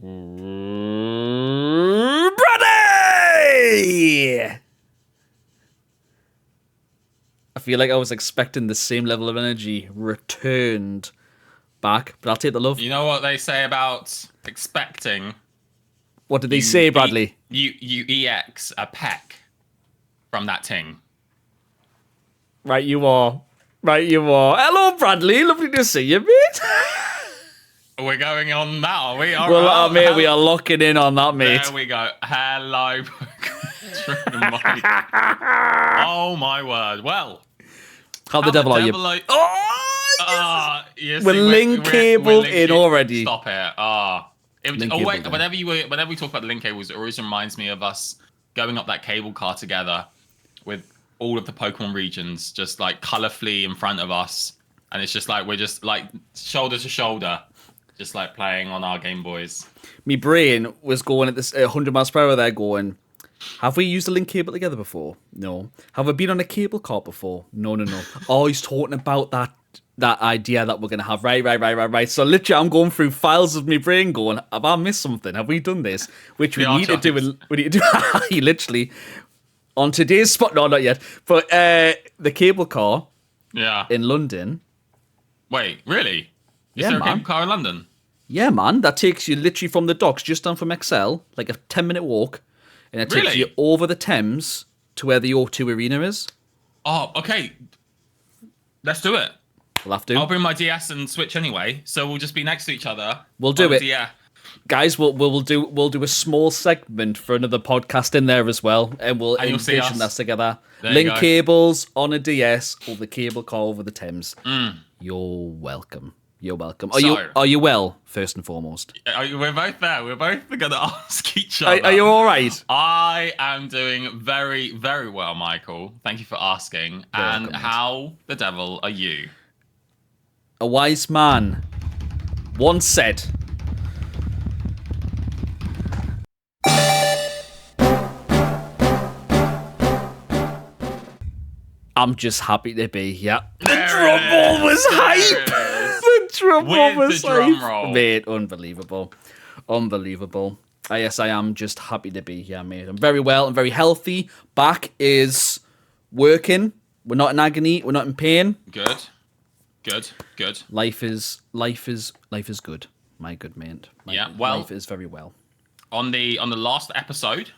Brady! I feel like I was expecting the same level of energy returned back, but I'll take the love. You know what they say about expecting? What did they say, Bradley? You EX a peck from that thing. Right, you are. Hello, Bradley. Lovely to see you, mate. We're going on that, are we? All well, right. mate, we are locking in on that, mate. There we go. Hello. Oh, my word. Well. How the devil are you? Yes, we're link cabled in already. Stop it. Whenever we talk about the link cables, it always reminds me of us going up that cable car together with all of the Pokemon regions just like colorfully in front of us, and it's just like we're just like shoulder to shoulder, just like playing on our Game Boys. My brain was going at this 100 miles per hour there, going, have we used a link cable together before? No. Have I been on a cable car before? No. Oh, he's talking about that idea that we're going to have. Right. So literally, I'm going through files of my brain going, have I missed something? Have we done this? Which we need to do. He literally, on today's spot, no, not yet. But the cable car in London. Wait, really? Is there a cable car in London? Yeah, man. That takes you literally from the docks, just down from Excel, like a 10-minute walk. And it takes you over the Thames to where the O2 Arena is. Oh, okay. Let's do it. We'll have to. I'll bring my DS and Switch anyway, so we'll just be next to each other. We'll do it. Yeah. Guys, we'll do a small segment for another podcast in there as well, and we'll envision that together. Link cables on a DS or the cable car over the Thames. You're welcome. Are you well, first and foremost? We're both there. We're both going to ask each other. Are you all right? I am doing very, very well, Michael. Thank you for asking. And how the devil are you? A wise man once said, I'm just happy to be here. The drum roll was hype. The drum roll was hype. Mate, unbelievable. Yes, I am just happy to be here, mate. I'm very well. I'm very healthy. Back is working. We're not in agony. We're not in pain. Good. Life is good. My good mate. Life is very well. On the last episode,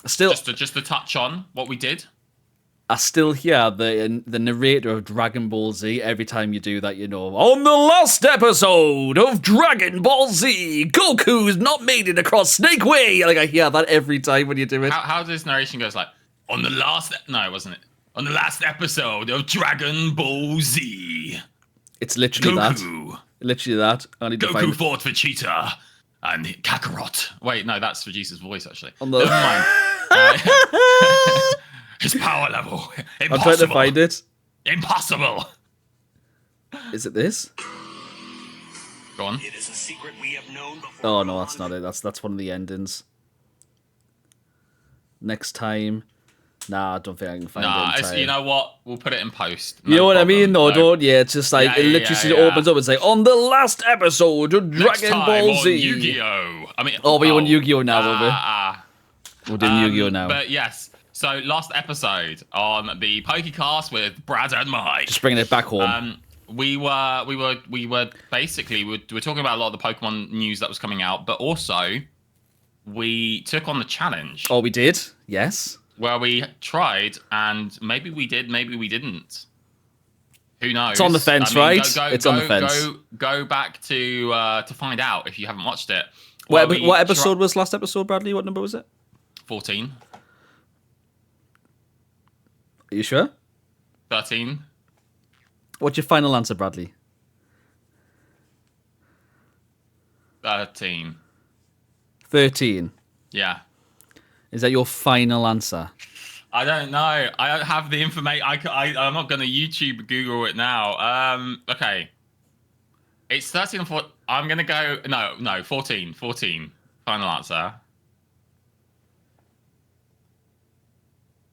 still just to touch on what we did. I still hear the narrator of Dragon Ball Z every time you do that, you know. On the last episode of Dragon Ball Z, Goku's not made it across Snake Way. Like, I hear that every time when you do it. How does narration goes like, on the last... No, it wasn't it. On the last episode of Dragon Ball Z. It's literally Goku. That. Literally that. I need to find Goku fought for Cheetah and Kakarot. Wait, no, that's for Jesus' voice, actually. Never mind. His power level. Impossible. I'm trying to find it. Impossible. Is it this? Go on. It is a secret we have known before. Oh no, that's not it. That's one of the endings. Next time. Nah, I don't think I can find it. You know what? We'll put it in post. You know what I mean? No, don't. Yeah, it's just like it literally opens up and say, on the last episode of Dragon Ball Z. Yu-Gi-Oh. I mean, we're on Yu-Gi-Oh now, will we? We're doing Yu-Gi-Oh now. But yes. So last episode on the Pokecast with Brad and Mike. Just bringing it back home. We were basically we're talking about a lot of the Pokemon news that was coming out, but also we took on the challenge. Oh, we did? Yes. Where we tried, and maybe we did, maybe we didn't. Who knows? It's on the fence, right? It's on the fence. Go back to find out if you haven't watched it. What episode was last episode, Bradley? What number was it? 14. Are you sure? 13. What's your final answer, Bradley? 13. 13. Yeah. Is that your final answer? I don't know. I don't have the information. I'm not going to YouTube Google it now. Okay. It's 13 or 14. I'm going to go... No, 14. 14. Final answer.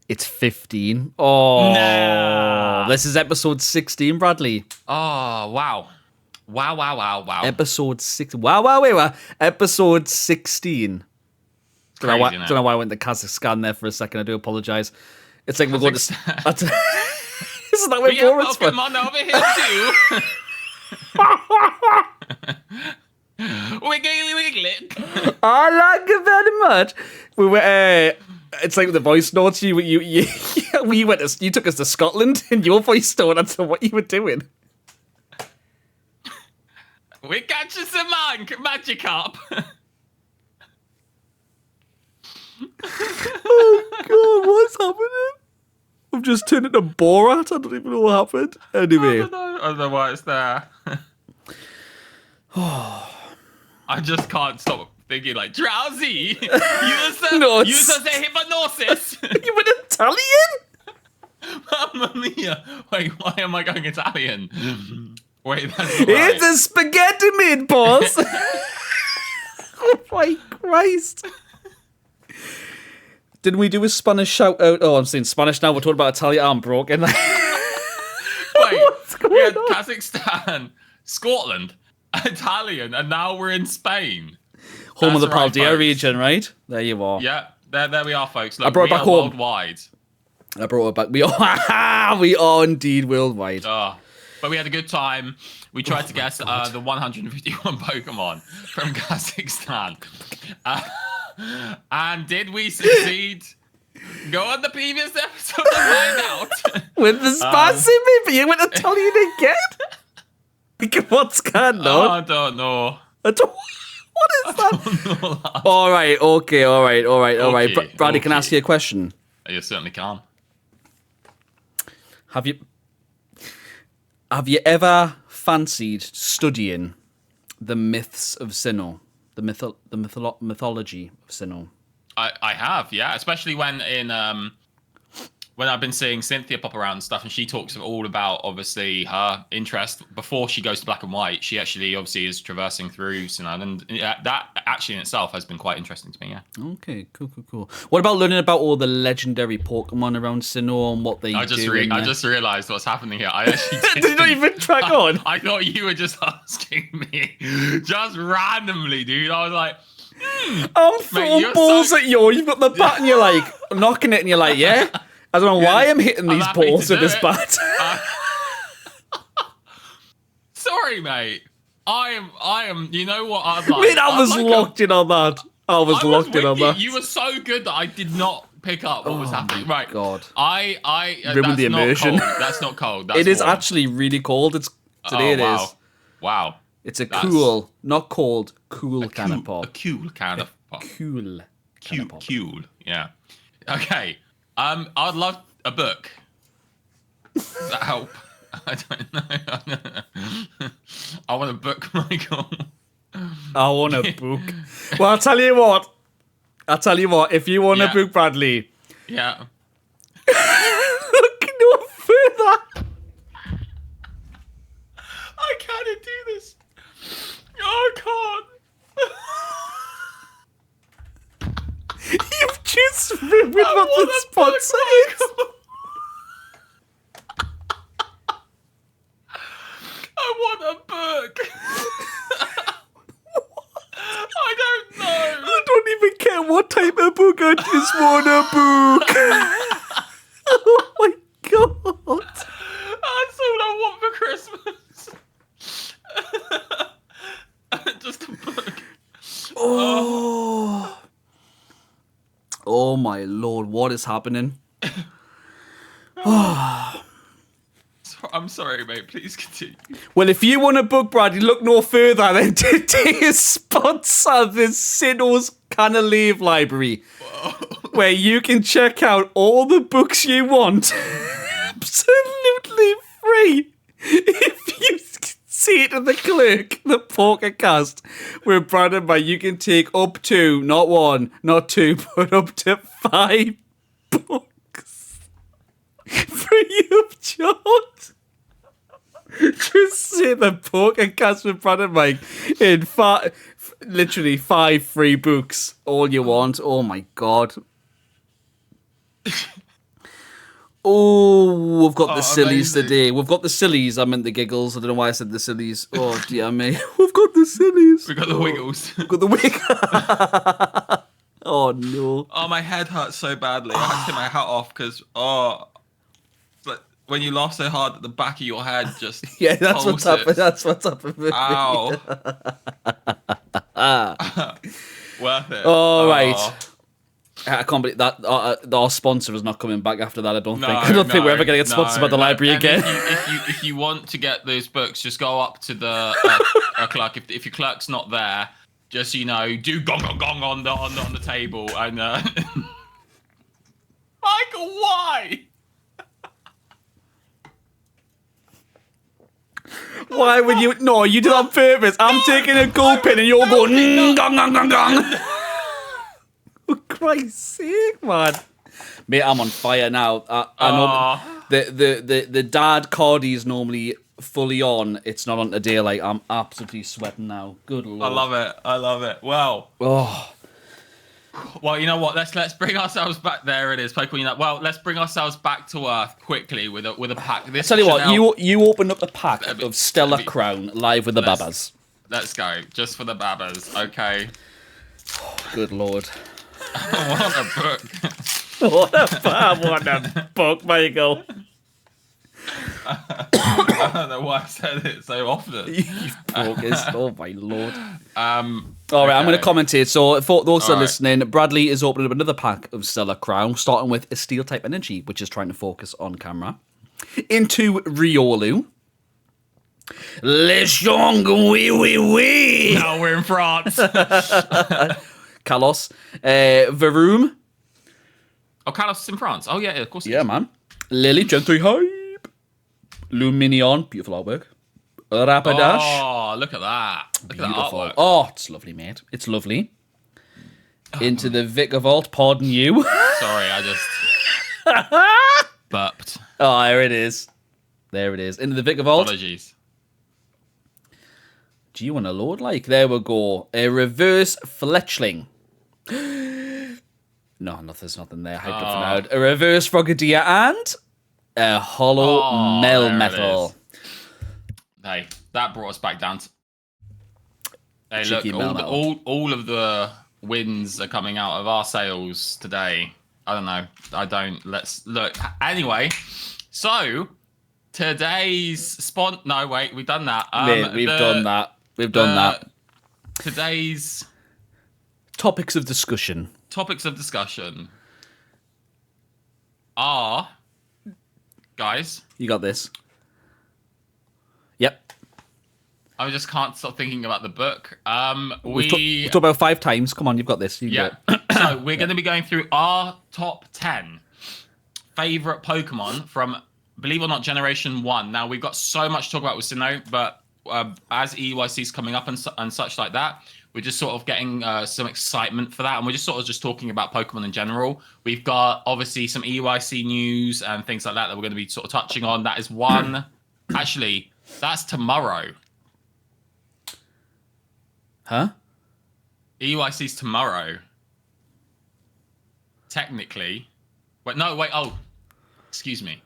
It's 15. Oh, nah. This is episode 16, Bradley. Oh, wow. Wow. Episode 6. Wow. Episode 16. Don't know why I went to Kazakhstan there for a second. I do apologize. It's like we're going to. Isn't that where Boris from? Pokemon over here too. Wiggly. I like it very much. We were. It's like the voice notes. You took us to Scotland in your voice note. That's what you were doing. We catch us a Magikarp. Oh God, what's happening? I've just turned into Borat. I don't even know what happened. Anyway. I don't know why it's there. I just can't stop thinking like, drowsy. Use the hypnosis. You went Italian? Mamma mia. Wait, why am I going Italian? Wait, that's right. It's a spaghetti meatballs. Oh my Christ. Didn't we do a Spanish shout out? Oh, I'm saying Spanish now. We're talking about Italian. I'm broken. Wait, What's going we had on? Kazakhstan, Scotland, Italian, and now we're in Spain. Home of the That's right, Paldea folks. region, right? There you are. Yeah, there we are, folks. Look, I brought it we back are home. worldwide. I brought it back. We are indeed worldwide. But we had a good time. We tried to guess the 151 Pokemon from Kazakhstan. And did we succeed? Go on the previous episode to find out. With the spicy maybe you went Italian again? What's going on? I don't know. What is that? No, lad. All right. Okay, Bradley, can I okay. ask you a question? You certainly can. Have you ever fancied studying the myths of Sinnoh, the mythology of Sinnoh? I have, yeah. Especially when I've been seeing Cynthia pop around and stuff, and she talks all about obviously her interest before she goes to Black and White. She actually obviously is traversing through Sinnoh, and that actually in itself has been quite interesting to me. Yeah. Okay, cool. What about learning about all the legendary Pokemon around Sinnoh and what they do? I just realised what's happening here. I actually Did you not even track on? I thought you were just asking me, just randomly, dude. I was like, I'm throwing you're balls so- at you. You've got the bat and you're like knocking it and you're like, yeah. I don't know why I'm hitting I'm these happy balls to with do this it. bat. sorry, mate. I am. You know what? I'd like. Wait, I I'd was like locked in on that. I was locked in on with you. that. You were so good that I did not pick up what was happening. Right. God. I Ruined that's the not immersion. cold. That's not cold. That's It is warm. actually really cold. Today it wow. is. Wow. It's a That's- cool, not cold, cool kind of pop. A cool kind of pop. Cool. kind of pop. Cool. Yeah. Okay. I'd love a book. Does that help? I don't know. I want a book, Michael. I want a book. Well, I'll tell you what. If you want a Yeah. book, Bradley, Yeah. look no further. I can't do this. Oh, I can't. You've just ruined what the want a sponsor book, is. Michael. I want a book. I don't know. I don't even care what type of book. I just want a book. Oh my God. That's all I want for Christmas. Just a book. Oh my Lord, what is happening? I'm sorry, mate. Please continue. Well, if you want a book, Bradley, look no further than today's sponsor, the Sinnoh's Canalave library, where you can check out all the books you want absolutely free. If you see it in the clerk, the podcast, where Brandon, by you can take up to, not one, not two, but up to 5 books free of charge. Just say the podcast with Brandon Mike in literally 5 free books, all you want. Oh my God. Oh, we've got the sillies amazing. today. We've got the sillies. I meant the giggles. I don't know why I said the sillies. Oh, dear me. We've got the sillies. We got the wiggles. We've got the wig. Oh, no. Oh, my head hurts so badly. I had to take my hat off because, but when you laugh so hard that the back of your head just Yeah, that's what's pulses. happened. That's what's happened with me. Ow. Worth it. All right. I can't believe that our sponsor is not coming back after that. I don't think. I don't think we're ever going to get sponsored by the library And again. If you want to get those books, just go up to the clerk. If your clerk's not there, just do gong gong gong on the table and Michael, why? Why would you? No, you did it on purpose. I'm taking a gold pin and you're going gong gong gong gong. For Christ's sake, man. Mate, I'm on fire now. I know the dad Cardi is normally fully on. It's not on today. Like, I'm absolutely sweating now. Good lord. I love it. Well. Oh. Well, you know what? Let's bring ourselves back. There it is, Pokemon. Well, let's bring ourselves back to Earth quickly with a pack. I tell you what, you open up a pack of Stellar Crown live with the Babas. Let's go, just for the Babas. Okay. Good lord. What a book. What a book, Michael. I don't know why I said it so often. You focused. Oh my lord. All All right, I'm going to commentate. So for those that are right. listening, Bradley is opening up another pack of Stellar Crown, starting with a Steel type energy, which is trying to focus on camera. Into Riolu. Le Chong, oui, oui, oui. Now we're in France. Kalos. Varoom. Oh, Carlos is in France. Oh, yeah, of course. Yeah, man. Lily, Gentry Hype. Luminion, beautiful artwork. Rapidash. Oh, look at that. Look at that Beautiful. artwork. Oh, it's lovely, mate. It's lovely. Into the Vicar Vault, pardon you. Sorry, I just burped. Oh, there it is. There it is. Into the Vicar Vault. Apologies. Do you want to load like? There we go. A reverse Fletchling. No, there's nothing there. Hyped up for now. A reverse Frogadier and a hollow Melmetal. Hey, that brought us back down to... Hey, Cheeky look, all of the wins are coming out of our sales today. I don't know. Let's look. Anyway, so today's No, wait, we've done that. Mate, we've done that. We've done that. Today's topics of discussion are... Guys. You got this. Yep. I just can't stop thinking about the book. We've talked about 5 times. Come on, you've got this. So we're going to be going through our top 10 favorite Pokemon from, believe it or not, Generation 1. Now, we've got so much to talk about with Sinnoh, but as EUIC is coming up and such like that, we're just sort of getting some excitement for that. And we're just sort of just talking about Pokemon in general. We've got, obviously, some EUIC news and things like that we're going to be sort of touching on. That is one. Actually, that's tomorrow. Huh? EUIC's tomorrow. Technically. Wait, oh. Excuse me.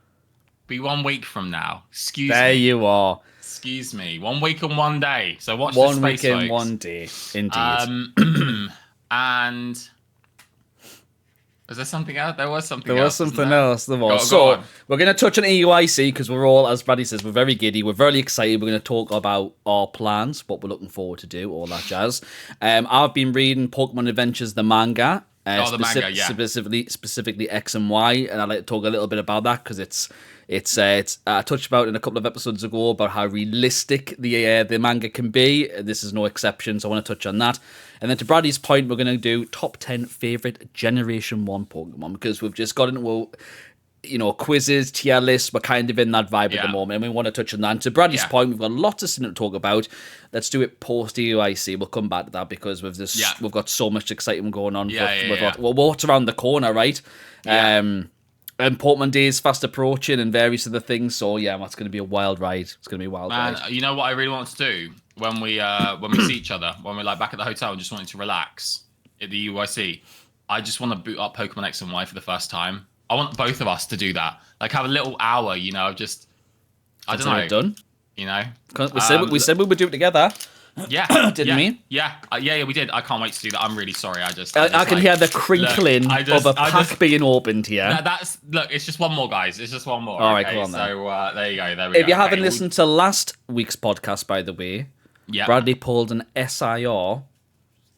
Be 1 week from now. Excuse me. There you are. Excuse me. 1 week and 1 day. So watch 1 this space, week and folks. 1 day. Indeed. And... Was there something else? There was something else. There was something else. There was. Go So, on. we're going to touch on EUIC because we're all, as Bradley says, we're very giddy. We're very excited. We're going to talk about our plans, what we're looking forward to do, all that jazz. I've been reading Pokémon Adventures, the manga. The manga, yeah. Specifically X and Y, and I'd like to talk a little bit about that because it's I touched about in a couple of episodes ago about how realistic the manga can be. This is no exception, so I want to touch on that. And then to Bradley's point, we're going to do top 10 favorite Generation 1 Pokemon because we've just got into quizzes, tier lists. We're kind of in that vibe at the moment, and we want to touch on that. And to Bradley's point, we've got lots of stuff to talk about. Let's do it post EUIC. We'll come back to that because we've got so much excitement going on. What's around the corner, right? Yeah. And Pokemon Day is fast approaching and various other things. So, yeah, that's going to be a wild ride. It's going to be a wild ride. You know what I really want to do when we see each other, when we're like back at the hotel and just wanting to relax at the UIC? I just want to boot up Pokemon X and Y for the first time I want both of us to do that. Like have a little hour, you know, of just I don't know. Done. You know, we said we would do it together. Yeah, didn't we? Yeah, we did. I can't wait to do that. I'm really sorry. I can hear the crinkling of a pack being opened here. Look. It's just one more, guys. It's just one more. All right, cool on then. So there you go. There we go. If you haven't listened to last week's podcast, by the way, Bradley pulled an SIR.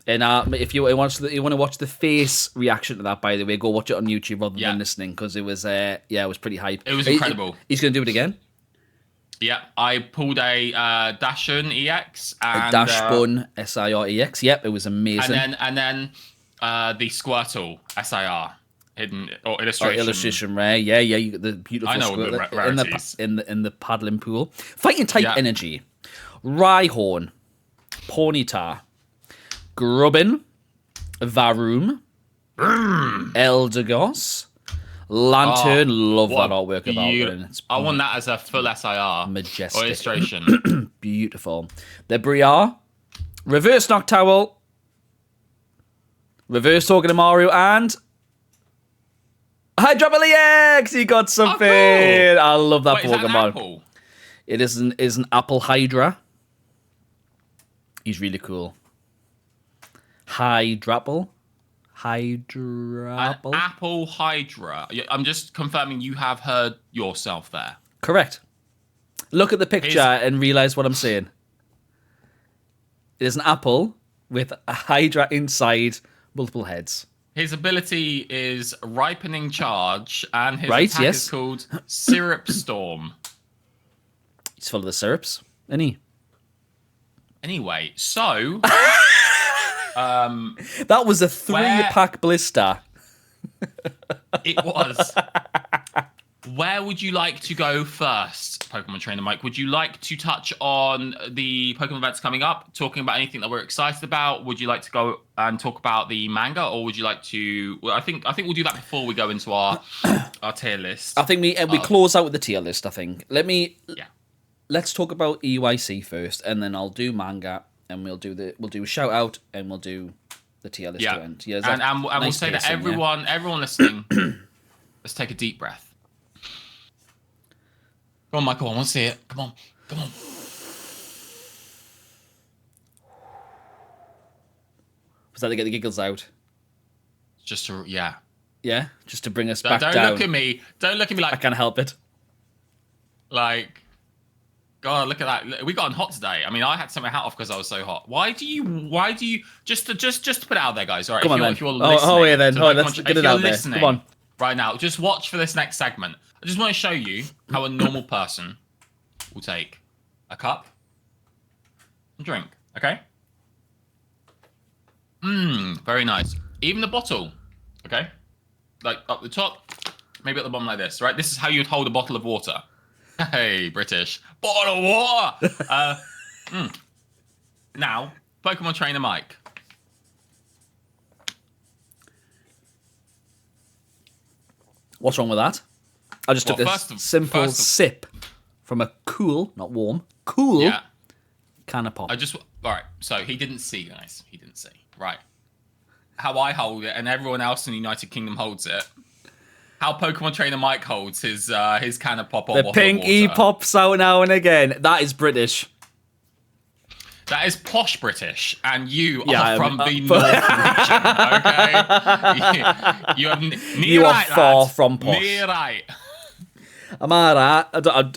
And if you want to watch the face reaction to that, by the way, go watch it on YouTube rather than listening, because it was it was pretty hype. It was incredible. He's going to do it again. Yeah, I pulled a Dashun EX and a Dashbun SIR EX. Yep, it was amazing. And then the Squirtle SIR hidden or illustration. Illustration rare. Yeah, you got the beautiful. I know Squirtle the rarities. in the paddling pool. Fighting type energy. Rhyhorn, Ponyta, Grubbin, Varoom, Eldegoss. Lantern, love that artwork about it. I want that as a full SIR. Majestic. Or illustration. Beautiful. The Briar, Reverse Noctowl, Reverse Togedemaru, and Hydropoli X! He got something! Oh, cool. I love that Pokemon. Is that an apple? It is an Apple Hydra. He's really cool. Hydrapple. Hydrapple? Apple Hydra. I'm just confirming you have heard yourself there. Correct. Look at the picture and realize what I'm saying. It is an apple with a Hydra inside multiple heads. His ability is Ripening Charge, and his attack is called Syrup Storm. He's full of the syrups, isn't he? Anyway, so... that was a 3-pack blister. It was. Where would you like to go first, Pokemon Trainer Mike? Would you like to touch on the Pokemon events coming up, talking about anything that we're excited about? Would you like to go and talk about the manga, or would you like to? Well, I think we'll do that before we go into our tier list. I think we close out with the tier list. I think. Let's talk about EUIC first, and then I'll do manga. And we'll do a shout out, and we'll do the tier list to end. Yeah, and we'll say that everyone listening, let's take a deep breath. Come on, Michael, I want to see it. Come on. Was that to get the giggles out? Just to just to bring us back down. Don't look at me like I can't help it. Like. God, look at that. We got on hot today. I mean, I had to take my hat off because I was so hot. Why do you just to put it out there, guys? All right, come on, if you're listening. Oh, yeah, then. Let's get it out there. Come on. Right now, just watch for this next segment. I just want to show you how a normal person will take a cup and drink, okay? Very nice. Even the bottle, okay? Like up the top, maybe at the bottom like this, right? This is how you'd hold a bottle of water. Hey, British. Bottle of water! Now, Pokemon Trainer Mike. What's wrong with that? I just took this simple sip from a cool, not warm, cool can of pop. Alright, so he didn't see, guys. He didn't see. Right. How I hold it, and everyone else in the United Kingdom holds it. How Pokemon Trainer Mike holds his can of pop. The pinky pops out now and again. That is British. That is posh British, and you are from the North region, okay? You are far from posh. Near right. Am I right?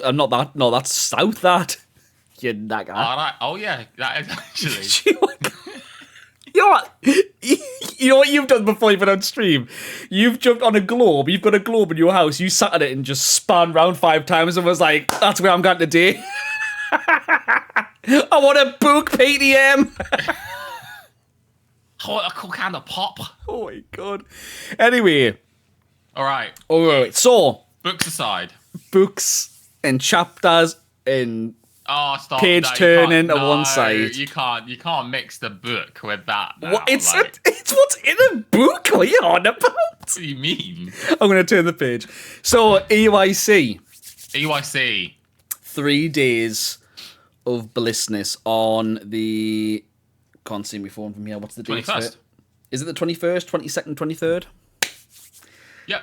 I'm not that. No, that's south, that. You're that guy. All right. Oh, yeah. That is actually... You know what you've done before you've been on stream? You've jumped on a globe. You've got a globe in your house. You sat on it and just spun round 5 times and was like, that's where I'm going today. I want to book PDM. I want a cool can of pop. Oh, my God. Anyway. All right. So. Books aside. Books and chapters and... stop. Page turning on one side. You can't mix the book with that. Now. What? It's what's in a book. What are you on about? What do you mean? I'm going to turn the page. So EUIC. 3 days of blissness on the. Can't see my phone from here. What's the date? 21st. Is it the 21st, 22nd, 23rd? Yep.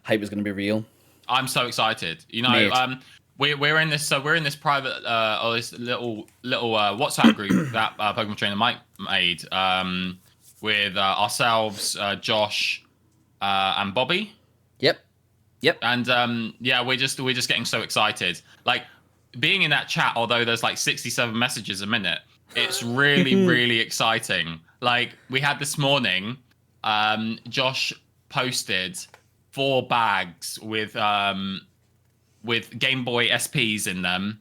hype is going to be real. I'm so excited. You know, Mate. we're in this private or this little WhatsApp group that Pokemon Trainer Mike made with ourselves, Josh, and Bobby. Yep. And yeah, we're just getting so excited. Like being in that chat, although there's like 67 messages a minute, it's really really exciting. Like we had this morning, Josh posted 4 bags with Game Boy SPs in them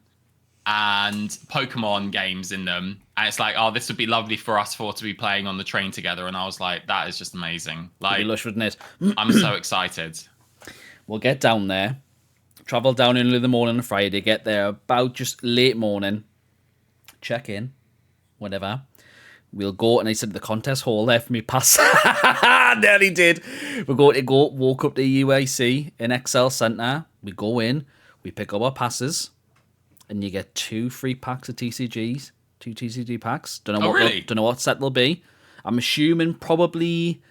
and Pokemon games in them, and it's like, oh, this would be lovely for us 4 to be playing on the train together. And I was like, that is just amazing. Like, It'd be lush, wouldn't it? I'm so excited. We'll get down there, travel down early in the morning on Friday, get there about just late morning, check in, whatever. We'll go, and I said the contest hall there for me pass. Nearly did. We're going to walk up to EUIC in Excel Centre. We go in, we pick up our passes, and you get 2 free packs of TCGs, 2 TCG packs. Don't know what set they'll be. I'm assuming probably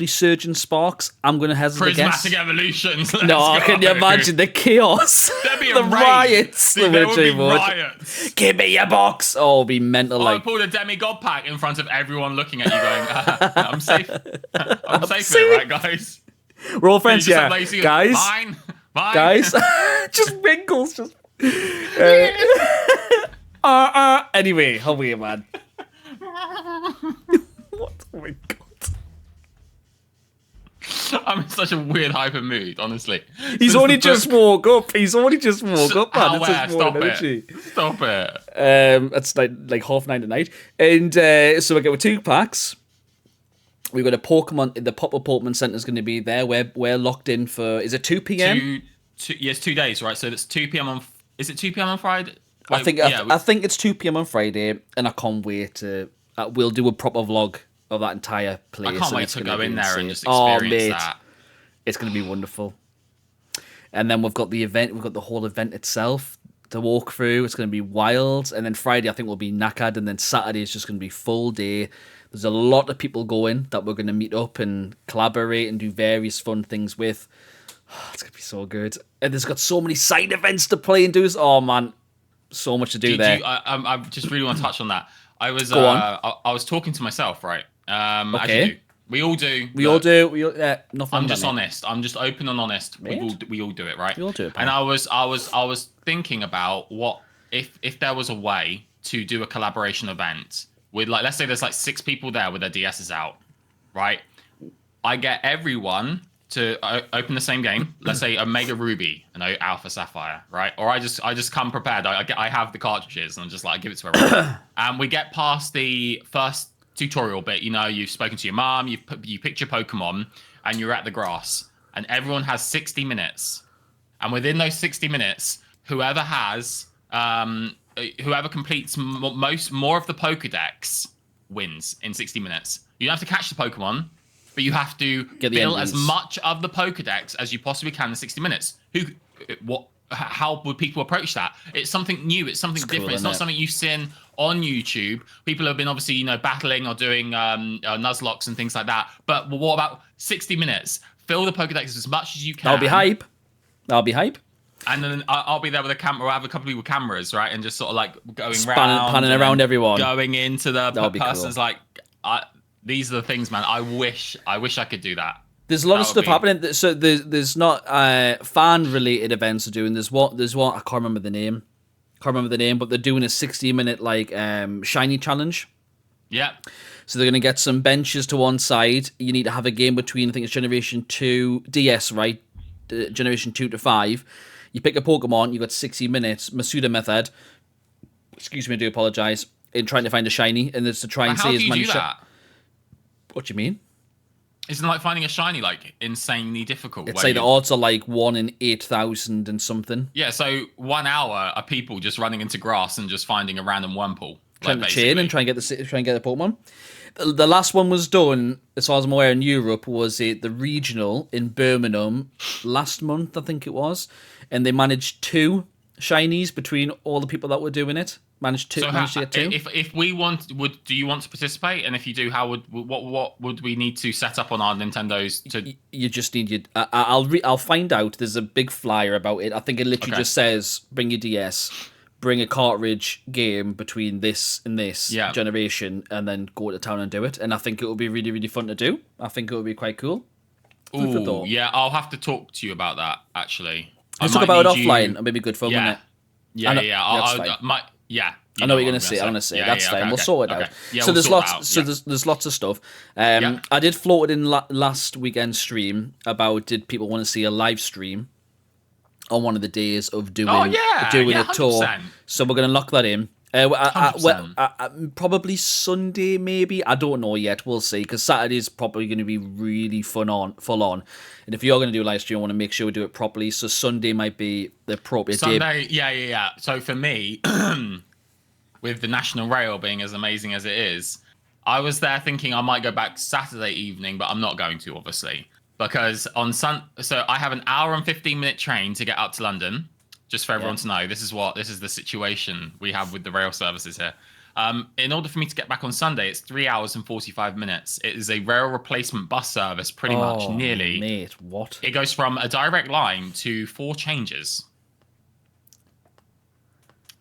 Surgeon Sparks. I'm going to hesitate to guess. Prismatic Evolutions. No, can you imagine the chaos? There'd be the a riots. There would be riots. Give me your box. Oh, it'll be mental. I Like, pulled a demigod pack in front of everyone looking at you going, I'm safe. I'm safe with it, right, guys? we're all friends, You just yeah. have lazy- Guys, Fine. guys. Just wrinkles. Just. Anyway, how are you, man? What? Oh my god. I'm in such a weird hyper mood, honestly. He's only just woke up. Man. It's his morning Stop energy. it. Stop it. It's like 9:30 at night. And so we get with 2 packs. We've got a Pokemon. The pop-up Pokemon Center is going to be there. We're locked in for. Is it 2 p.m.? Yes, 2 days, right? So it's 2 p.m. on. Is it 2 p.m. on Friday? I think it's 2 p.m. on Friday, and I can't wait to. We'll do a proper vlog of that entire place. I can't and wait it's to gonna go be in there insane. and just experience mate, that. It's going to be wonderful. And then we've got the event. We've got the whole event itself to walk through. It's going to be wild. And then Friday, I think we'll be knackered. And then Saturday is just going to be full day. There's a lot of people going that we're going to meet up and collaborate and do various fun things with. It's going to be so good. And there's got so many side events to play and do. Oh, man. So much to do there. I just really want to touch on that. I was I was talking to myself, right? Okay. As you do. We all do. Nothing. I'm just honest. I'm just open and honest. Mate. We all do it, right? We all do it. And I was thinking about what if there was a way to do a collaboration event with, like, let's say there's like 6 people there with their DSs out, right? I get everyone to open the same game. Let's say Omega Ruby and Alpha Sapphire, right? Or I just come prepared. I have the cartridges and I'm just like, I give it to everyone. And we get past the first tutorial bit. You know, you've spoken to your mom, you picked your Pokemon, and you're at the grass. And everyone has 60 minutes. And within those 60 minutes, whoever completes more of the Pokedex wins in 60 minutes. You don't have to catch the Pokemon, but you have to fill as much of the Pokedex as you possibly can in 60 minutes. How would people approach that? It's something new. It's something different. It's not something you've seen on YouTube. People have been obviously, battling or doing Nuzlocks and things like that. But what about 60 minutes? Fill the Pokedex as much as you can. I'll be hype. And then I'll be there with a camera. I'll have a couple of people with cameras, right? And just sort of like going panning around everyone. Going into the person's cool. like, these are the things, man. I wish I could do that. There's a lot of stuff happening. So there's not fan related events they're doing. There's one I can't remember the name. But they're doing a 60-minute like shiny challenge. Yeah. So they're gonna get some benches to one side. You need to have a game between, I think it's Generation 2 DS, right? Generation 2 to 5. You pick a Pokemon. You got 60 minutes. Masuda method. Excuse me, I do apologize. In trying to find a shiny, and it's to try and see as many. How do you do that? What do you mean? Isn't like finding a shiny like insanely difficult? It's like the odds are like 1 in 8,000 and something. Yeah, so 1 hour are people just running into grass and just finding a random Wurmple. Trying to chain and try and get the Pokemon. The last one was done, as far as I'm aware, in Europe, was the regional in Birmingham last month, I think it was, and they managed 2 shinies between all the people that were doing it. Managed to get 2. If we want, do you want to participate? And if you do, how what would we need to set up on our Nintendos to? You just need your. I'll find out. There's a big flyer about it. I think it literally just says bring your DS, bring a cartridge game between this and this generation, and then go to town and do it. And I think it will be really, really fun to do. I think it will be quite cool. Ooh, yeah, I'll have to talk to you about that actually. Let's talk about it offline. It'll be good fun, won't it? Yeah. I know what you're gonna say. I'm gonna say that's fine. Okay, we'll sort it out. Yeah, so there's lots. There's lots of stuff. I did float it in last weekend's stream about did people want to see a live stream on one of the days of doing a tour. 100%. So we're gonna lock that in. Probably Sunday, maybe. I don't know yet. We'll see. Because Saturday's probably going to be really full on. And if you're going to do a live stream, I want to make sure we do it properly. So Sunday might be the appropriate day. Sunday, yeah. So for me, with the National Rail being as amazing as it is, I was there thinking I might go back Saturday evening, but I'm not going to, obviously, because so I have an hour and 15-minute train to get up to London. Just for everyone to know, this is the situation we have with the rail services here. In order for me to get back on Sunday, it's 3 hours and 45 minutes. It is a rail replacement bus service, pretty much, nearly. Mate, what? It goes from a direct line to 4 changes.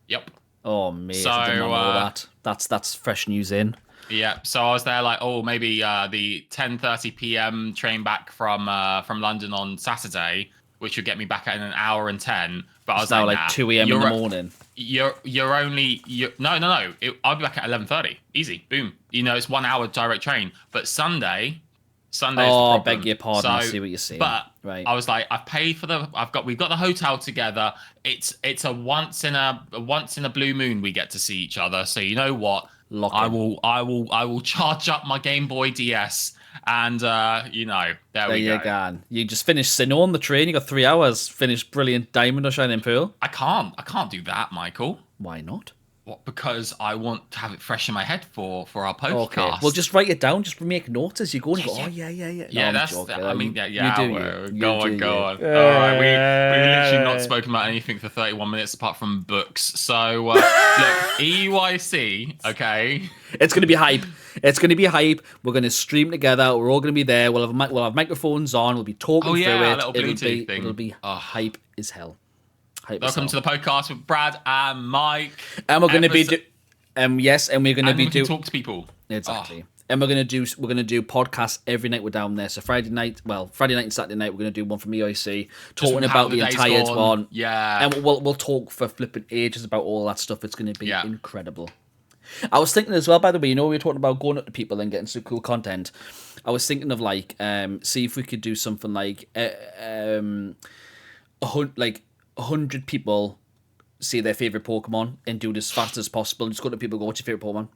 Yep. Oh, mate, I did not know that. That's fresh news in. Yeah, so I was there like, maybe the 10:30 p.m. train back from London on Saturday, which would get me back in an hour and 10. But I was now like 2 a.m. in the morning. No. I'll be back at 11:30. Easy, boom. It's 1 hour direct train. But Sunday. I beg your pardon. I see what you're saying. But right. I was like, I've paid for we've got the hotel together. It's a once in a blue moon we get to see each other. So you know what? I will charge up my Game Boy DS. And there we go. You just finished Sinnoh on the train. You got 3 hours. Finished Brilliant Diamond or Shining Pearl. I can't do that, Michael. Why not? What? Because I want to have it fresh in my head for our podcast. Okay. Well, just write it down. Just make notes as you go. And go, yeah. Yeah, that's. Go on. All right, we've literally not spoken about anything for 31 minutes apart from books. So look, EUIC. Okay. It's gonna be hype. We're gonna stream together. We're all gonna be there. We'll have microphones on. We'll be talking through it. A little Bluetooth thing. It'll be hype as hell. Welcome to the podcast with Brad and Mike. And we're going to be we're going to be doing talk to people. Exactly. And we're going to do podcasts every night we're down there. So Friday night and Saturday night we're going to do one from EUIC talking about the entire one. Yeah. And we'll talk for flipping ages about all that stuff. It's going to be incredible. I was thinking as well, by the way, we were talking about going up to people and getting some cool content. I was thinking of see if we could do something like 100 people see their favourite Pokemon and do it as fast as possible. Just go to people and go, what's your favourite Pokemon?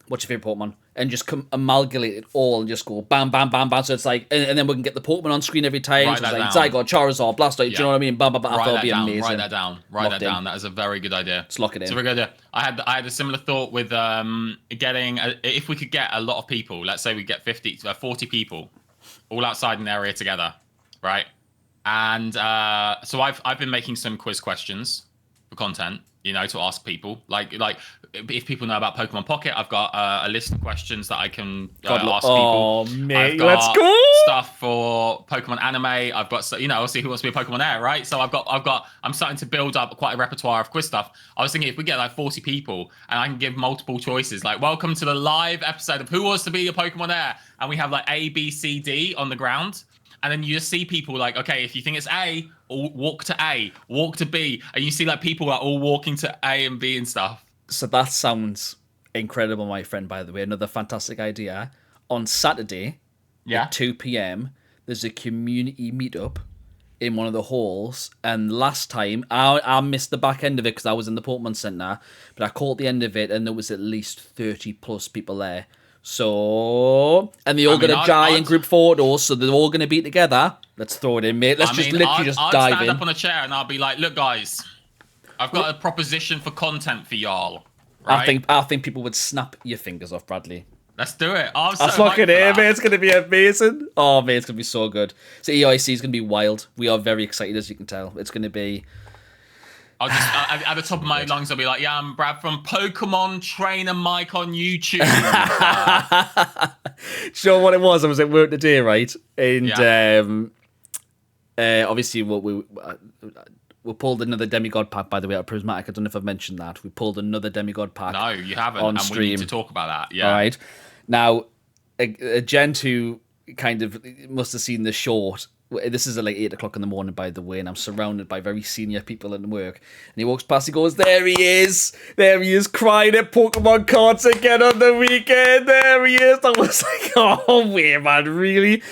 What's your favourite Pokemon? And just amalgamate it all and just go bam, bam, bam, bam. So it's like, and then we can get the Pokemon on screen every time. So it's like Zygarde, Charizard, Blastoise, do you know what I mean? Bam, bam, bam. I thought it'd be amazing. Write that down. That is a very good idea. Let's lock it in. So we're going to, I had a similar thought with if we could get a lot of people, let's say we get 40 people all outside an area together, right? And so I've been making some quiz questions for content, to ask people. Like if people know about Pokemon Pocket, I've got a list of questions that I can ask people. Oh, mate, let's go! Stuff for Pokemon Anime. I've got, obviously, who wants to be a Pokemon right? So I'm starting to build up quite a repertoire of quiz stuff. I was thinking if we get like 40 people and I can give multiple choices, like welcome to the live episode of Who Wants to Be a Pokemon and we have like A, B, C, D on the ground. And then you just see people like, okay, if you think it's A, walk to A, walk to B. And you see like people are all walking to A and B and stuff. So that sounds incredible, my friend, by the way. Another fantastic idea. On Saturday at 2 p.m, there's a community meetup in one of the halls. And last time, I missed the back end of it because I was in the Pokemon Center. But I caught the end of it and there was at least 30 plus people there. So, and they all got a giant group photos, so they're all going to be together. Let's throw it in, mate. Let's just dive in. I'll stand up on a chair and I'll be like, look, guys, I've got a proposition for content for y'all. Right? I think people would snap your fingers off, Bradley. Let's do it. Let's lock it in, mate. It's going to be amazing. Oh, mate, it's going to be so good. So EUIC is going to be wild. We are very excited, as you can tell. It's going to be I'll just at the top of my lungs, I'll be like, "Yeah, I'm Brad from Pokemon Trainer Mike on YouTube." You know what it was? I was at work today, right? And obviously, we pulled another demigod pack. By the way, at Prismatic, I don't know if I've mentioned that. We pulled another demigod pack. No, you haven't. On and stream. We need to talk about that. Yeah. All right. Now, a gent who kind of must have seen the short. This is at like 8 o'clock in the morning, by the way, and I'm surrounded by very senior people in work. And he walks past, he goes, there he is, crying at Pokemon cards again on the weekend. There he is. I was like, oh, wait, man, really?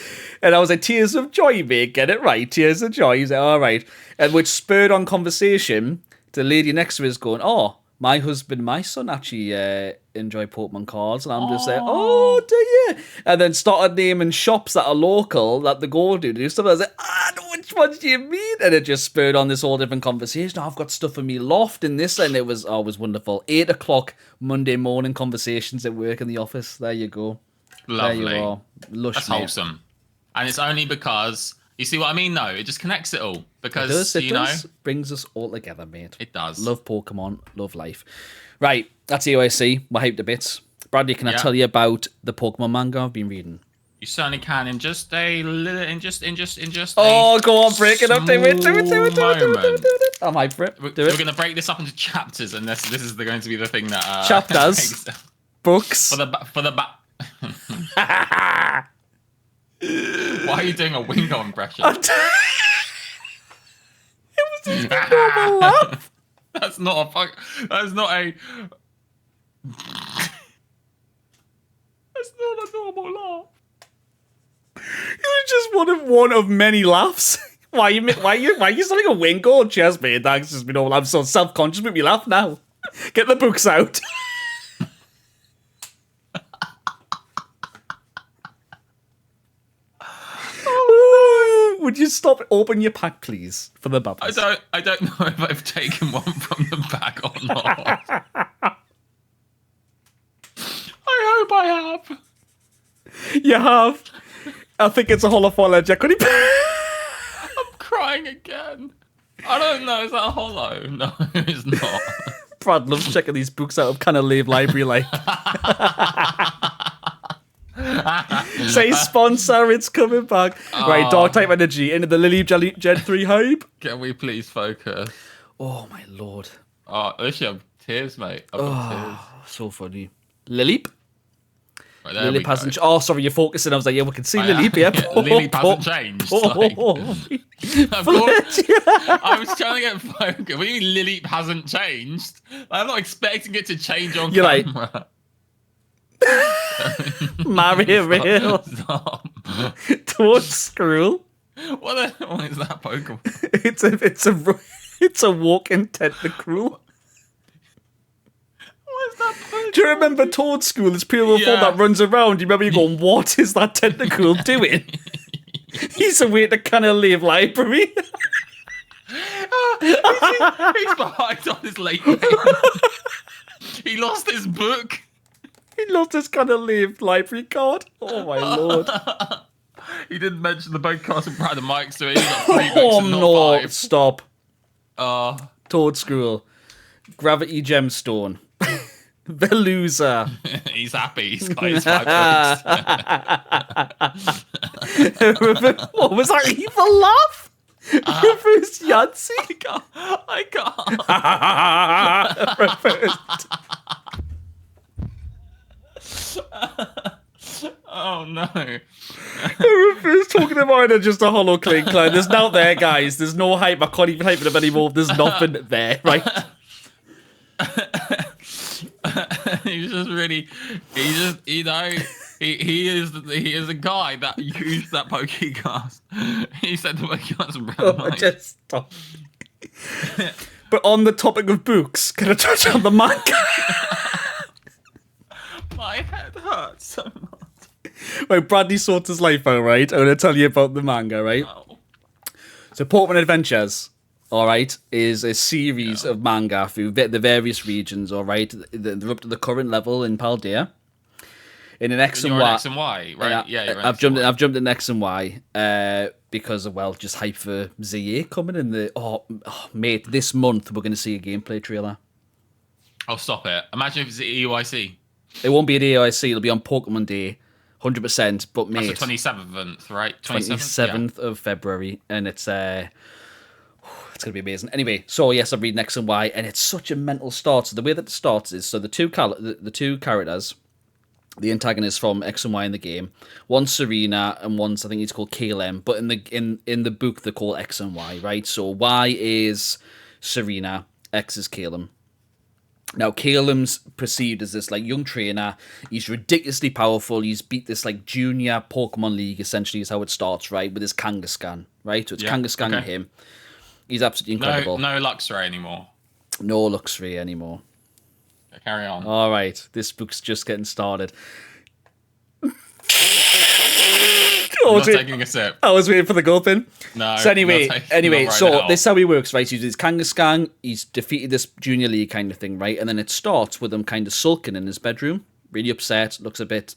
And I was like, tears of joy, mate, get it right, tears of joy. He's like, all right. And which spurred on conversation. The lady next to me is going, oh, my husband, my son actually enjoy Pokemon cards. And I'm just like, oh, do you? And then started naming shops that are local that they go to do stuff. I was like, which ones do you mean? And it just spurred on this whole different conversation. I've got stuff in me loft and this. And it was wonderful. 8 o'clock Monday morning conversations at work in the office. There you go. Lovely. There you are. Lush, That's mate. wholesome. And it's only because, you see what I mean? No, it just connects it all. Because, It does. Brings us all together, mate. It does. Love Pokemon, love life. Right, that's EUIC. We're hyped a bit. Bradley, can I tell you about the Pokemon manga I've been reading? You certainly can in just a little, in just. Oh, go on, break it up. Do it. I'm hyped for it. We're going to break this up into chapters, and this is going to be the thing that chapters, books for the Why are you doing a Wingo impression? It was just a normal laugh. That's not a fuck. That's not a. That's not a normal laugh. It was just one of many laughs. Why are you starting a Wingo? Cheers, mate. That's just been all. I'm so self-conscious with me laugh now. Get the books out. Would you stop? Open your pack, please, for the bubbles. I don't know if I've taken one from the bag or not. I hope I have. You have. I think it's a holofoil ledger. I'm crying again. I don't know. Is that a holo? No, it's not. Brad loves checking these books out of Canalave library, like. Say sponsor, it's coming back. Right, Dark type energy into the Lily Jelly Gen 3 hype. Can we please focus? Oh my lord. Oh, literally, I'm tears, mate. I've got tears. So funny. Lileep. Right, there Lily we hasn't. go. Oh, sorry, you're focusing. I was like, yeah, we can see Lileep. Yeah, Lily hasn't changed. Like, I was trying to get focused. What do you mean Lily hasn't changed? I'm not expecting it to change on camera. Like, Mario Real. Stop. Toad Screw. What is that Pokemon? It's a walking tentacruel. What is that Pokemon? Do you remember Toad School? It's pure form that runs around. You remember you going, what is that tentacle doing? He's away to Canalave library. He's behind on his late game. He lost his book. He lost his Canalave library card. Oh my lord. He didn't mention the podcast with Brad and Mike, so he got 3 books Oh and not no, 5. stop. Oh. School. Gravity Gemstone. Veluza. He's happy. He's got his 5 books. What was that evil laugh? Reverse Yahtzee? I can't. Reversed. Oh no. Reverse talking about it, just a hollow clink clown. There's no there, guys. There's no hype. I can't even hype it up anymore. There's nothing there, right? He's just really, he is a guy that used that Pokecast. He said the Pokecast and Brad Just stop. But on the topic of books, can I touch on the manga? My head hurts so much. Right, Bradley sorts his life out, right? I'm going to tell you about the manga, right? Oh. So Pokémon Adventures, all right, is a series of manga through the various regions, all right? They're up to the current level in Paldea. in an X and You're Y. on X and Y, right? Yeah, you're on I've X and jumped. Y. I've jumped in X and Y because of just hype for ZA coming in. Mate, this month we're going to see a gameplay trailer. Oh, stop it! Imagine if it's the EUIC. It won't be at EUIC. It'll be on Pokemon Day, 100%. But mate, That's the 27th, right? 27th of February, and it's gonna be amazing. Anyway, so yes, I'm reading X and Y, and it's such a mental start. So the way that it starts is the two characters, the antagonists from X and Y in the game. One's Serena, and one's I think it's called KLM. But in the book they call X and Y, right? So Y is Serena, X is KLM. Now, Calem's perceived as this young trainer. He's ridiculously powerful. He's beat this junior Pokemon League, essentially, is how it starts, right? With his Kangaskhan, right? So it's Kangaskhan and him. He's absolutely incredible. No Luxray anymore. No Luxray anymore. Okay, carry on. All right, this book's just getting started. I'm not taking a sip. I was waiting for the gulping. No. So anyway, right so now. this is how he works, right? He's Kangaskhan. He's defeated this junior league kind of thing, right? And then it starts with him kind of sulking in his bedroom, really upset, looks a bit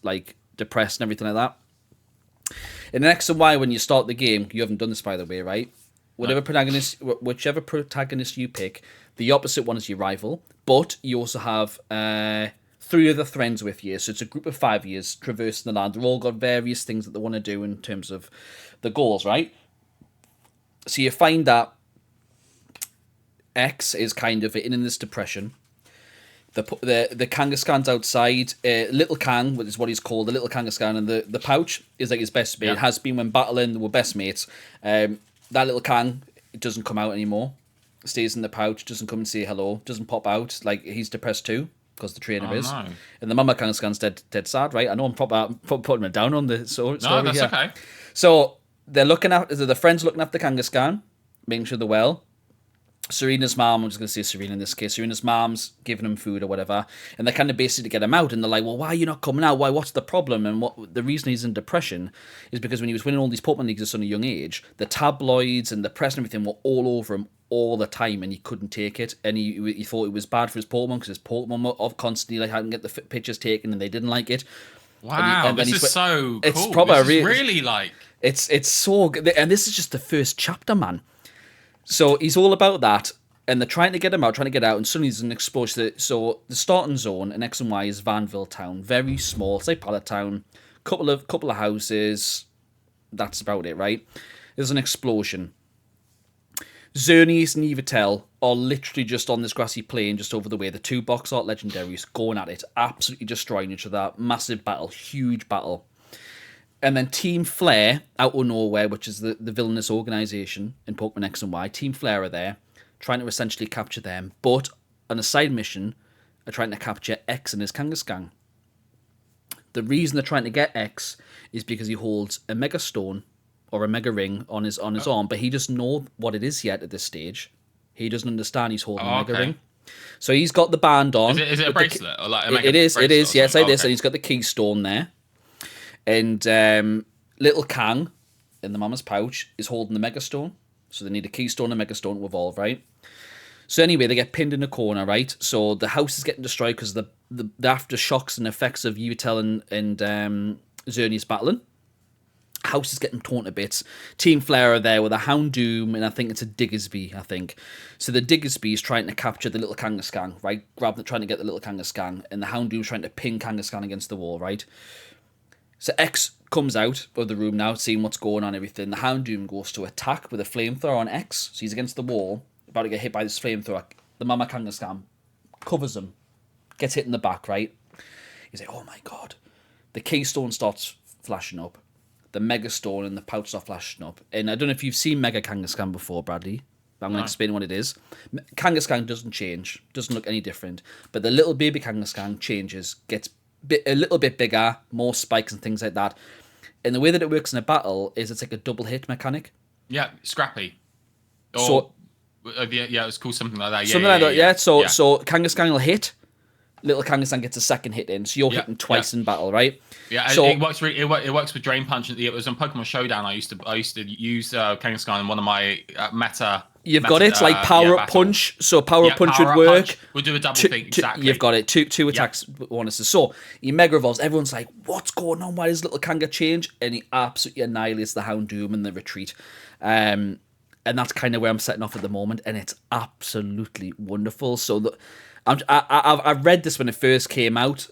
depressed and everything like that. In X and Y, when you start the game, you haven't done this by the way, right? Whichever protagonist you pick, the opposite one is your rival, but you also have 3 other friends with you. So it's a group of 5 years traversing the land. They've all got various things that they want to do in terms of the goals, right? So you find that X is kind of in this depression. The Kangaskhan's outside. Little Kang, which is what he's called, the Little Kangaskhan, and the pouch is his best mate. Yeah. It has been when battling, they were best mates. That Little Kang, it doesn't come out anymore. Stays in the pouch, doesn't come and say hello, doesn't pop out. He's depressed too, because the trainer is. No. And the Mama Kangaskhan's dead sad, right? I know I'm putting it down on the story. No, that's okay. So the friends looking after Kangaskhan, making sure they're well. Serena's mom, I'm just going to say Serena in this case, Serena's mom's giving him food or whatever, and they're kind of basically to get him out, and they're like, well, why are you not coming out? Why? What's the problem? And what the reason he's in depression is because when he was winning all these Pokemon Leagues at such a young age, the tabloids and the press and everything were all over him all the time, and he couldn't take it, and he thought it was bad for his Pokemon because his Pokemon were constantly hadn't get the pictures taken, and they didn't like it. Wow, this is so cool. It's probably really it's so good, and this is just the first chapter, man. So he's all about that, and they're trying to get him out, and suddenly there's an explosion. So the starting zone in X and Y is Vanville Town, very small. It's like Pallet Town, couple of houses. That's about it, right? There's an explosion. Xerneas and Yveltal are literally just on this grassy plain just over the way. The 2 box art legendaries going at it, absolutely destroying each other. Massive battle, huge battle. And then Team Flare, out of nowhere, which is the villainous organisation in Pokemon X and Y, Team Flare are there, trying to essentially capture them, but on a side mission, are trying to capture X and his Kangaskhan. The reason they're trying to get X is because he holds a Mega Stone or a Mega Ring on his arm, but he doesn't know what it is yet at this stage. He doesn't understand he's holding a Mega Ring. So he's got the band on. Is it a bracelet? Or like a Mega it is, yes, like this, okay. and he's got the keystone there. And Little Kang, in the mama's pouch, is holding the Mega Stone. So they need a keystone and Mega Stone to evolve, right? So anyway, they get pinned in a corner, right? So the house is getting destroyed because of the aftershocks and effects of Yveltal and Xerneas battling. House is getting torn to bits. Team Flare are there with a Houndoom, and I think it's a Diggersby, I think. So the Diggersby is trying to capture the little Kangaskhan, right? Trying to get the little Kangaskhan, and the Houndoom is trying to pin Kangaskhan against the wall, right? So X comes out of the room now, seeing what's going on, everything. The Houndoom goes to attack with a flamethrower on X. So he's against the wall, about to get hit by this flamethrower. The Mama Kangaskhan covers him, gets hit in the back, right? He's like, oh my god. The keystone starts flashing up. The Mega Stone and the pouch start flashing up. And I don't know if you've seen Mega Kangaskhan before, Bradley. I'm going to explain what it is. Kangaskhan doesn't change, doesn't look any different. But the little baby Kangaskhan changes, gets a little bit bigger, more spikes and things like that. And the way that it works in a battle is it's like a double hit mechanic. Yeah, scrappy. Or, so yeah, it's called something like that. Yeah, something like that. Yeah. So Kangaskhan will hit. Little Kangaskhan gets a second hit in, so you're hitting twice in battle, right? Yeah, so it works. It works with Drain Punch. It was on Pokemon Showdown. I used to use Kangaskhan in one of my meta You've got it, like power up punch. So power up punch would work. Punch. We'll do a double thing, exactly. You've got it. Two attacks, one assist. So he Mega Evolves. Everyone's like, what's going on? Why does little Kanga change? And he absolutely annihilates the Houndoom in the retreat. And that's kind of where I'm setting off at the moment. And it's absolutely wonderful. So I've read this when it first came out.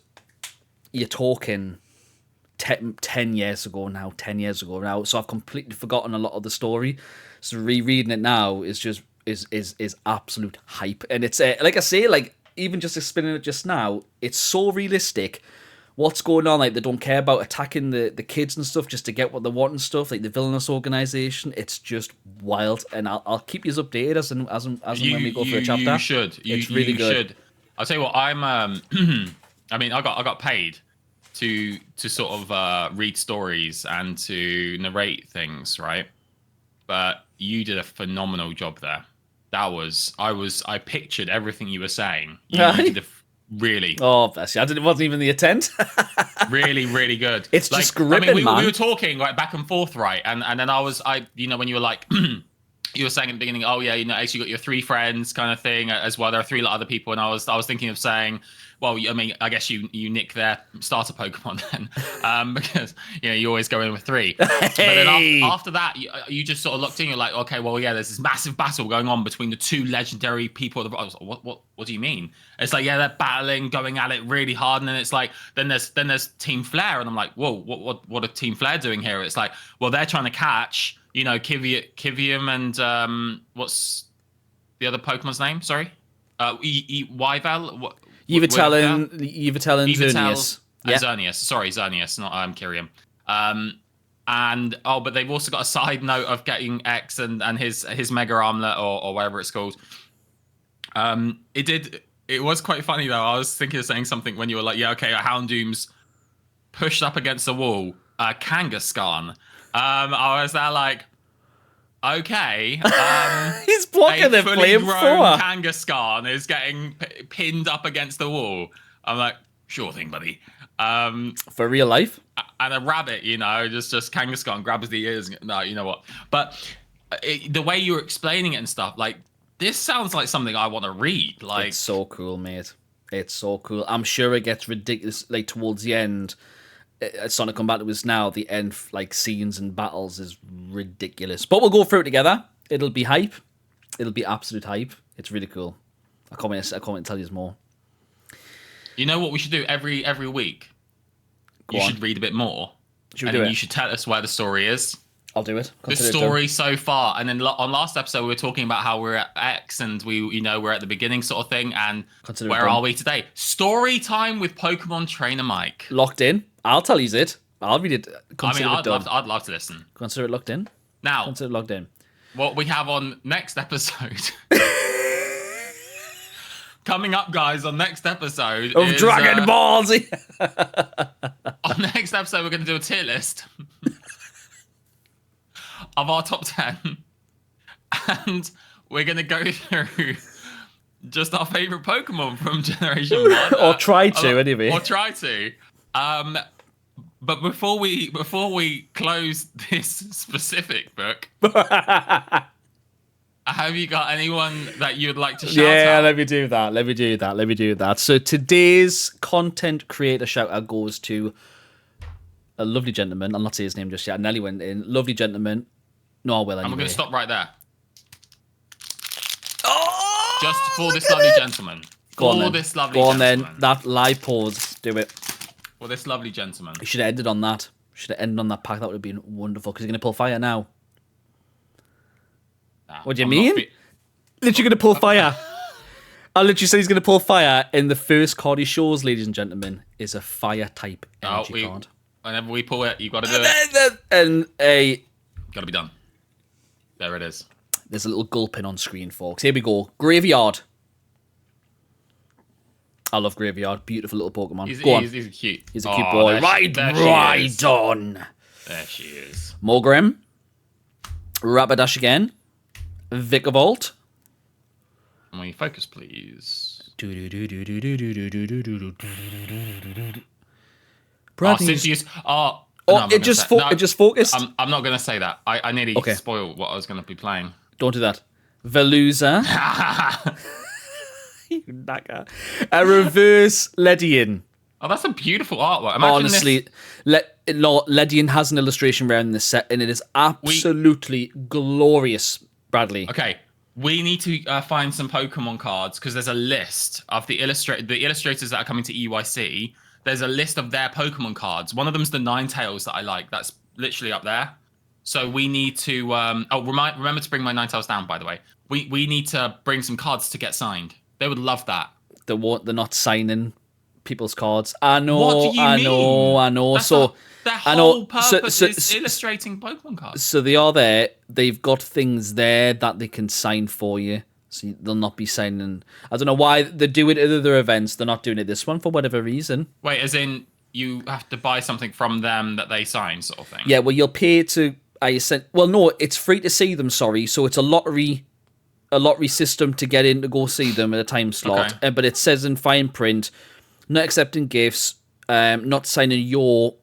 You're talking 10 years ago now. So I've completely forgotten a lot of the story. So rereading it now is just is absolute hype, and it's like I say, like even just explaining it just now, it's so realistic. What's going on? Like they don't care about attacking the kids and stuff just to get what they want and stuff. Like the villainous organization, it's just wild, and I'll keep you updated as and when we go through a chapter. You should. It's really good. I'll tell you what. I'm. I mean, I got paid to sort of read stories and to narrate things, right? But you did a phenomenal job there. I pictured everything you were saying. You did really. Oh, bless you. It wasn't even the intent. Really, really good. It's like, just gripping, man. We were talking like back and forth, right? And then when you were like, you were saying at the beginning, oh yeah, Ace, you got your 3 friends kind of thing as well. There are 3 other people, and I was thinking of saying, well, I mean, I guess you nick their starter Pokemon then, because you always go in with 3. Hey. But then after that, you just sort of looked in. You're like, okay, well, yeah, there's this massive battle going on between the 2 legendary people. I was like, what do you mean? It's like, yeah, they're battling, going at it really hard, and then it's like, then there's Team Flare, and I'm like, whoa, what are Team Flare doing here? It's like, well, they're trying to catch, Kivium and what's the other Pokemon's name? Sorry, Yvel. Yveltal and Xerneas. Xerneas. Sorry, Xerneas, not Kyrium. But they've also got a side note of getting X and his Mega Armlet or whatever it's called. It was quite funny though. I was thinking of saying something when you were like, yeah, okay, Houndoom's pushed up against the wall. Kangaskhan. I was there like, okay. He's blocking the flamethrower. Kangaskhan is getting pinned up against the wall. I'm like, sure thing, buddy. For real life? And a rabbit, just Kangaskhan grabs the ears. No, you know what? But the way you were explaining it and stuff, like, this sounds like something I want to read. Like, it's so cool, mate. It's so cool. I'm sure it gets ridiculous, like, towards the end. Sonic Combat was now the end, like scenes and battles is ridiculous. But we'll go through it together. It'll be hype. It'll be absolute hype. It's really cool. I can't wait to tell you more. You know what we should do every week? You should read a bit more. You should tell us where the story is. I'll do it. The story so far, and then on last episode we were talking about how we're at X and we're at the beginning sort of thing, and where are we today? Story time with Pokemon Trainer Mike. Locked in. I'll tell you it. I'll read it. I'd love to listen. Consider it locked in. Now, consider it locked in. What we have on next episode. Coming up, guys, on next episode of Dragon Ball Z. On next episode, we're going to do a tier list of our top 10, and we're going to go through just our favorite Pokemon from Generation 1. Or try to, anyway. Or try to. But before we close this specific book, have you got anyone that you would like to shout out? Yeah, let me do that. So today's content creator shout out goes to a lovely gentleman. I'll not say his name just yet. Nelly went in. Lovely gentleman. No, I will anyway. And we're going to stop right there. Oh, just for this lovely gentleman. Go on then. That live pause. Do it. For this lovely gentleman. You should have ended on that. Pack. That would have been wonderful. Because he's going to pull fire now. Nah, what do you mean? Literally going to pull fire. I literally said he's going to pull fire. And the first card he shows, ladies and gentlemen, is a fire type energy card. Whenever we pull it, you've got to do it. And got to be done. There it is. There's a little gulping on screen, folks. Here we go. Graveyard. I love Graveyard. Beautiful little Pokemon. He's cute. He's a cute boy. Right on. There she is. Morgrem. Rapidash again. Vikavolt. Can we focus, please? It just focused. I'm not going to say that. I nearly spoiled what I was going to be playing. Don't do that. Veluza. You knacker. A reverse Ledian. Oh, that's a beautiful artwork. Honestly, Ledian has an illustration rare in this set, and it is absolutely glorious, Bradley. Okay, we need to find some Pokemon cards because there's a list of the illustrators that are coming to EUIC. There's a list of their Pokemon cards. One of them's the Ninetales that I like. That's literally up there. So we need to... remember to bring my Ninetales down, by the way. We need to bring some cards to get signed. They would love that. They're not signing people's cards. I know. What do you mean? I know. That's so their whole purpose is illustrating Pokemon cards. So they are there. They've got things there that they can sign for you. So they'll not be signing. I don't know why they do it at other events. They're not doing it this one for whatever reason. Wait, as in you have to buy something from them that they sign, sort of thing? Yeah, well, you'll pay to. Well, no, it's free to see them. Sorry, so it's a lottery system to get in to go see them at a time slot. Okay. But it says in fine print, not accepting gifts, not signing your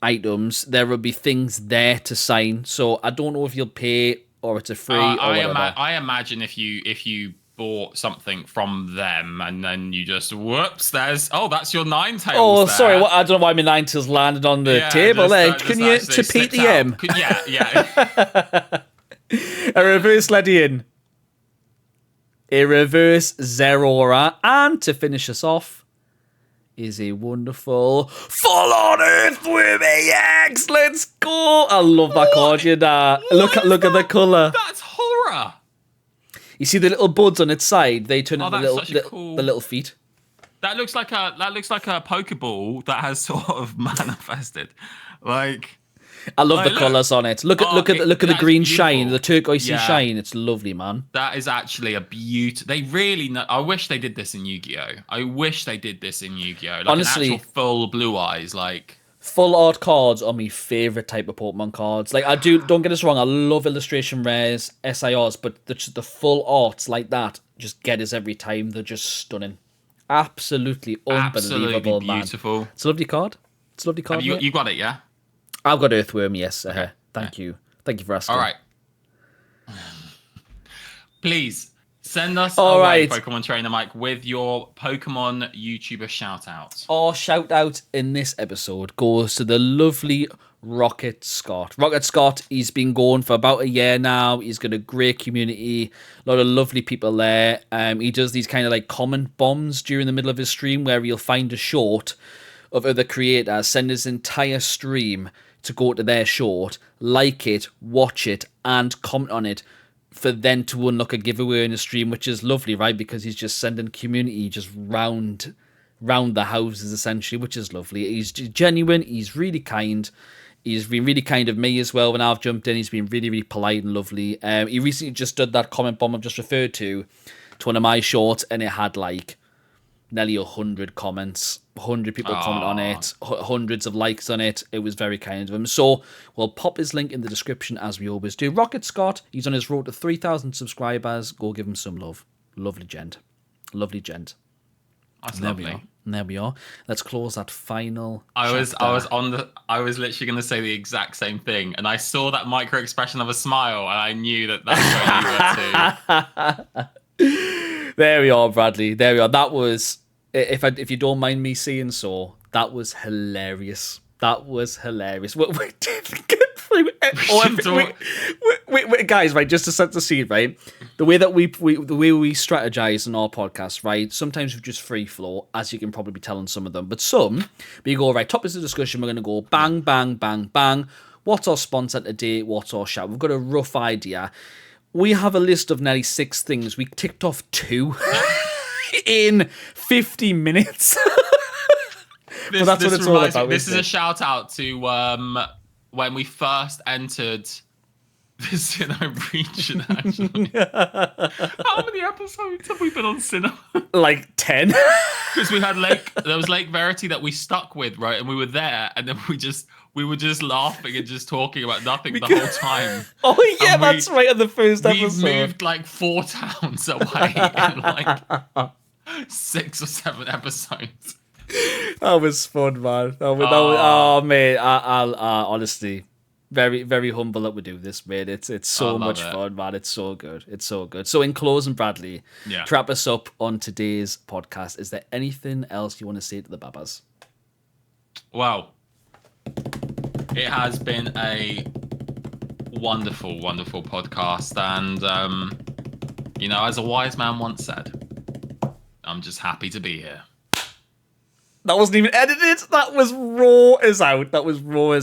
items. There will be things there to sign. So I don't know if you'll pay or it's a free or whatever. I imagine if you bought something from them and then you just that's your Ninetales. Oh, there. sorry, I don't know why my Ninetales landed on the table there. Can you to PTM? Yeah. A reverse Ledian. A reverse Zeraora. And to finish us off is a wonderful Full on Earthworm EX. Let's go. I love that card. Look at the colour. That's horror. You see the little buds on its side? They turn into cool... the little feet. That looks like a Pokeball that has sort of manifested. Like, I love the colours on it. Look at the green beautiful. shine, the turquoisey shine. It's lovely, man. That is actually a beauty. They really know. I wish they did this in Yu-Gi-Oh. Like honestly, an actual full blue eyes, like. Full art cards are my favourite type of Pokemon cards. Like, don't get us wrong, I love illustration rares, SIRs, but the full arts like that just get us every time. They're just stunning. Absolutely unbelievable, beautiful. Man. It's a lovely card. You got it, yeah? I've got Earthworm, yes. Okay. Thank you for asking. All right. Please send us Pokemon Trainer Mike, with your Pokemon YouTuber shout-out. Our shout-out in this episode goes to the lovely Rocket Scott. Rocket Scott, he's been going for about a year now. He's got a great community, a lot of lovely people there. He does these kind of like comment bombs during the middle of his stream where he'll find a short of other creators, send his entire stream to go to their short, like it, watch it, and comment on it, for then to unlock a giveaway in a stream, which is lovely, right? Because he's just sending community just round the houses, essentially, which is lovely. He's genuine. He's really kind. He's been really kind of me as well when I've jumped in. He's been really, really polite and lovely. He recently just did that comment bomb I've just referred to one of my shorts, and it had like nearly 100 comments. 100 people comment on it, hundreds of likes on it. It was very kind of him. So we'll pop his link in the description as we always do. Rocket Scott, he's on his road to 3,000 subscribers. Go give him some love. Lovely gent. That's lovely. There we are. Let's close that final. I was literally going to say the exact same thing, and I saw that micro expression of a smile, and I knew that's where you were too. There we are, Bradley. There we are. That was, if you don't mind me saying so, that was hilarious. We didn't get through wait, guys, right? Just to set the scene, right? The way that we strategize on our podcast, right? Sometimes we just free flow, as you can probably tell on some of them, but some we go right. Top is the discussion. We're going to go bang, bang, bang, bang. What's our sponsor today? What's our shout? We've got a rough idea. We have a list of nearly 6 things. We ticked off 2 in 50 minutes. But that's what it's all about. This is a shout out to when we first entered the Sinnoh region, actually. How many episodes have we been on Sinnoh? Like 10. Because there was Lake Verity that we stuck with, right? And we were there, and then we were just laughing and just talking about nothing the whole time. Oh yeah, that's right, on the first episode. We moved like 4 towns away in like 6 or 7 episodes. That was fun, man. Oh man, honestly, Very, very humble that we do this, mate. It's so much fun, man. It's so good. It's so good. So in closing, Bradley, to wrap us up on today's podcast, is there anything else you want to say to the Babas? Well, it has been a wonderful, wonderful podcast. And, as a wise man once said, I'm just happy to be here. That wasn't even edited. That was raw as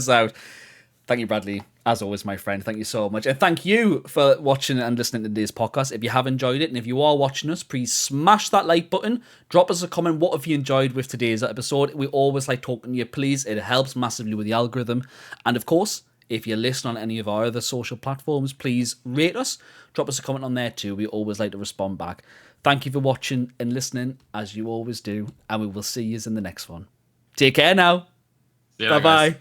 out. Thank you, Bradley. As always, my friend, thank you so much. And thank you for watching and listening to today's podcast. If you have enjoyed it, and if you are watching us, please smash that like button. Drop us a comment. What have you enjoyed with today's episode? We always like talking to you, please. It helps massively with the algorithm. And of course, if you're listening on any of our other social platforms, please rate us. Drop us a comment on there too. We always like to respond back. Thank you for watching and listening, as you always do. And we will see you in the next one. Take care now. Bye-bye. Bye-bye.